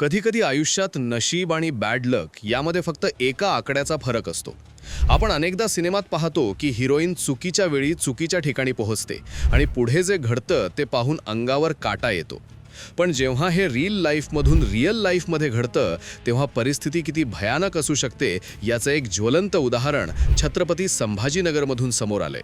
कधीकधी आयुष्यात नशीब आणि बॅड लक यामध्ये फक्त एका आकड्याचा फरक असतो. आपण अनेकदा सिनेमात पाहतो की हिरोईन चुकीच्या वेळी चुकीच्या ठिकाणी पोहोचते आणि पुढे जे घडतं ते पाहून अंगावर काटा येतो. पण जेव्हा हे लाईफमधून रिअल लाईफमध्ये घडतं तेव्हा परिस्थिती किती भयानक असू शकते याचं एक ज्वलंत उदाहरण छत्रपती संभाजीनगरमधून समोर आलंय.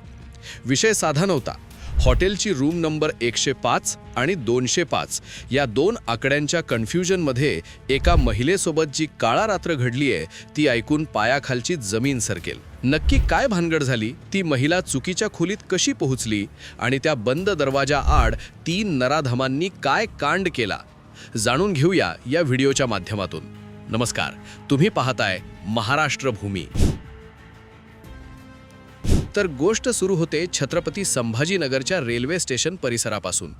विषय साधा नव्हता. हॉटेलची रूम नंबर 105 आणि 205 या दोन आकड्यांच्या कन्फ्युजनमध्ये एका महिलेसोबत जी काळा रात्र घडलीये ती ऐकून पायाखालची जमीन सरकेल. नक्की काय भानगड झाली, ती महिला चुकीच्या खोलीत कशी पोहोचली आणि त्या बंद दरवाजा आड 3 नराधमांनी काय कांड केला, जाणून घेऊया या व्हिडिओच्या माध्यमातून. नमस्कार, तुम्ही पाहताय महाराष्ट्र भूमी. तर गोष्ट सुरू होते छत्रपती संभाजीनगरच्या रेल्वे स्टेशन परिसरापासून.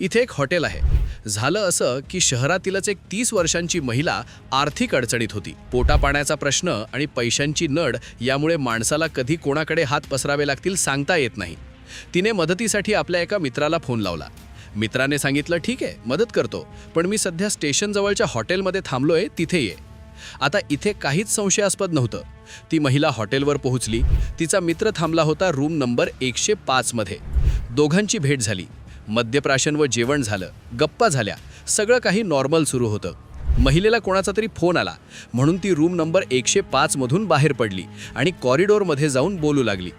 इथे एक हॉटेल आहे. झालं असं की शहरातीलच एक 30 वर्षांची महिला आर्थिक अडचणीत होती. पोटापाण्याचा प्रश्न आणि पैशांची नड यामुळे माणसाला कधी कोणाकडे हात पसरावे लागतील सांगता येत नाही. तिने मदतीसाठी आपल्या एका मित्राला फोन लावला. मित्राने सांगितलं, ठीक आहे, मदत करतो, पण मी सध्या स्टेशनजवळच्या हॉटेलमध्ये थांबलोय, तिथे ये. आता इथे काहीच संशयास्पद नव्हतं. ती महिला हॉटेलवर पोहोचली. तिचा मित्र थांबला होता रूम नंबर 105 मध्ये. दोघांची भेट झाली. मद्यप्राशन व जेवण झालं. गप्पा झाल्या. सगळं काही नॉर्मल सुरू होतं. महिलेला कोणाचा तरी फोन आला म्हणून ती रूम नंबर 105 मधून बाहेर पडली आणि कॉरिडॉरमध्ये जाऊन बोलू लागली.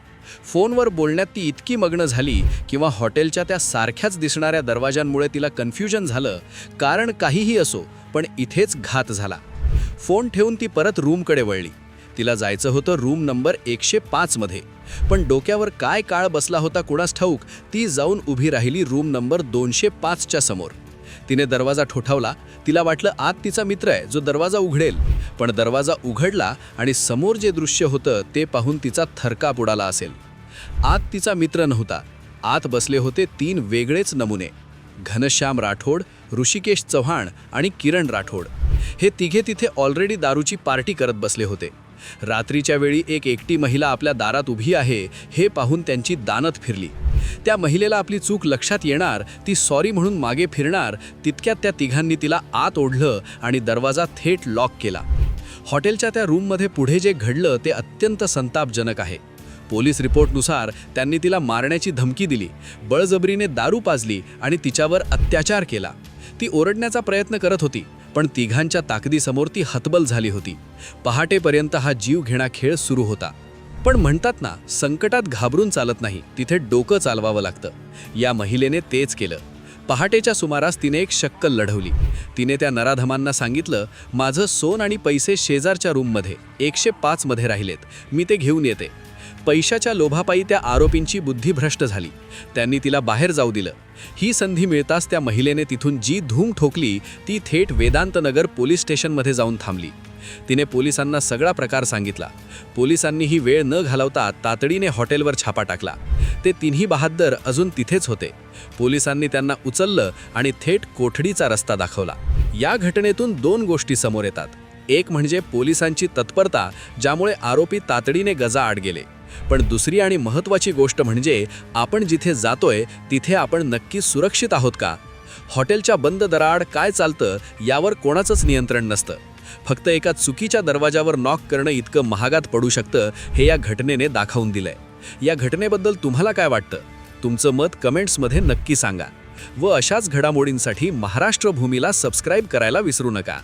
फोनवर बोलण्यात ती इतकी मग्न झाली किंवा हॉटेलच्या त्या सारख्याच दिसणाऱ्या दरवाजांमुळे तिला कन्फ्युजन झालं. कारण काहीही असो, पण इथेच घात झाला. फोन ठेवून ती परत रूमकडे वळली. तिला जायचं होतं रूम नंबर 105 मध्ये, पण डोक्यावर काय काळ बसला होता कुणास ठाऊक, ती जाऊन उभी राहिली रूम नंबर 205च्या समोर. तिने दरवाजा ठोठावला. तिला वाटलं आत तिचा मित्र आहे जो दरवाजा उघडेल, पण दरवाजा उघडला आणि समोर जे दृश्य होतं ते पाहून तिचा थरकाप उडाला असेल. आत तिचा मित्र नव्हता. आत बसले होते 3 वेगळेच नमुने: घनश्याम राठोड, ऋषिकेश चव्हाण आणि किरण राठोड. हे तिघे तिथे ऑलरेडी दारूची पार्टी करत बसले होते. रात्रीच्या वेळी एक एकटी महिला आपल्या दारात उभी आहे हे पाहून त्यांची दानत फिरली. त्या महिलेला आपली चूक लक्षात येणार, ती सॉरी म्हणून मागे फिरणार, तितक्यात त्या तिघांनी तिला आत ओढलं आणि दरवाजा थेट लॉक केला. हॉटेलच्या त्या रूममध्ये पुढे जे घडलं ते अत्यंत संतापजनक आहे. पोलीस रिपोर्टनुसार त्यांनी तिला मारण्याची धमकी दिली, बळजबरीने दारू पाजली आणि तिच्यावर अत्याचार केला. ती ओरडण्याचा प्रयत्न करत होती, पण तिघांच्या ताकदीसमोर ती हतबल झाली होती. पहाटेपर्यंत हा जीवघेणा खेळ सुरू होता. पण म्हणतात ना, संकटात घाबरून चालत नाही, तिथे डोकं चालवावं लागतं. या महिलेने तेच केलं. पहाटेच्या सुमारास तिने एक शक्कल लढवली. तिने त्या नराधमांना सांगितलं, माझं सोन आणि पैसे शेजारच्या रूममध्ये 105 मध्ये राहिलेत, मी ते घेऊन येते. पैशाच्या लोभापायी त्या आरोपींची बुद्धी भ्रष्ट झाली. त्यांनी तिला बाहेर जाऊ दिलं. ही संधी मिळताच त्या महिलेने तिथून जी धूम ठोकली ती थेट वेदांतनगर पोलीस स्टेशनमध्ये जाऊन थांबली. तिने पोलिसांना सगळा प्रकार सांगितला. पोलिसांनी ही वेळ न घालवता तातडीने हॉटेलवर छापा टाकला. ते तिन्ही बहाद्दर अजून तिथेच होते. पोलिसांनी त्यांना उचललं आणि थेट कोठडीचा रस्ता दाखवला. या घटनेतून 2 गोष्टी समोर येतात. एक म्हणजे पोलिसांची तत्परता, ज्यामुळे आरोपी तातडीने गजाआड गेले. पण दुसरी आणि महत्त्वाची गोष्ट म्हणजे आपण जिथे जातोय तिथे आपण नक्की सुरक्षित आहोत का? हॉटेलच्या बंद दराआड काय चालतं यावर कोणाचंच नियंत्रण नसतं. फक्त एका चुकीच्या दरवाजावर नॉक करणं इतकं महागात पडू शकतं हे या घटनेने दाखवून दिलंय. या घटनेबद्दल तुम्हाला काय वाटतं? तुमचं मत कमेंट्समध्ये नक्की सांगा. व अशाच घडामोडींसाठी महाराष्ट्र भूमीला सबस्क्राईब करायला विसरू नका.